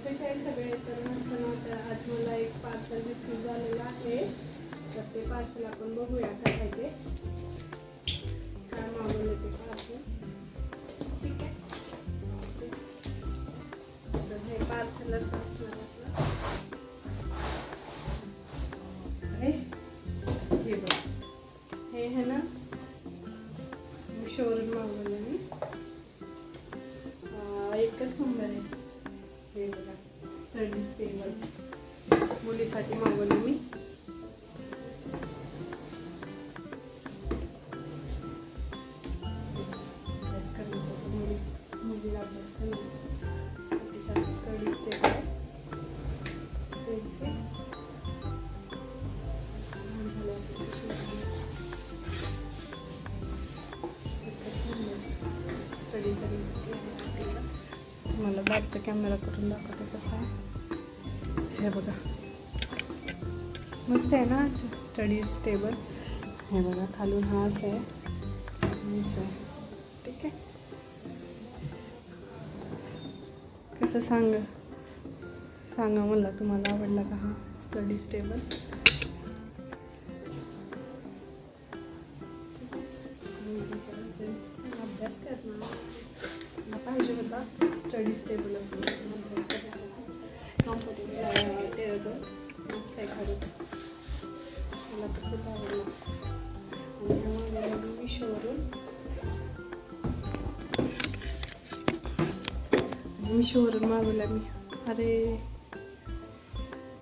कसे आहे सगळे तर नसताना तर आज मला एक पार्सल रिसीव झालेलं आहे. तर ते पार्सल आपण बघूया काय आहे ते, काय मागवलं ते पार्सल. ठीक आहे, तर हे पार्सल असं असणार आपलं. हे बघ, हे आहे ना मिशोवरून मागवलं मी. एकच नंबर आहे. हे बघा, स्टडी स्टेबल मुलीसाठी मागवलं मी. अभ्यास करण्यासाठी मुलीला अभ्यास करण्यासाठी स्टडी स्टेबल आहे. पेन्सिल स्टडी करण्यासाठी. मला बॅकचा कॅमेरा करून दाखवते कसा आहे. हे बघा, मस्त आहे ना स्टडी स्टेबल. हे बघा, खालून हा असं आहे, असं आहे. ठीक आहे, कसं सांगा मला तुम्हाला आवडला का हा स्टडी स्टेबल. अभ्यास करणार पाहिजे होता स्टडी स्टेबल असून अभ्यास करायसाठी कम्फर्टेबल टेबल मस्त आहे खरंच. मला तर खूप आवडलं. आणि हा मागवला मी मिशोवरून मागवला मी. अरे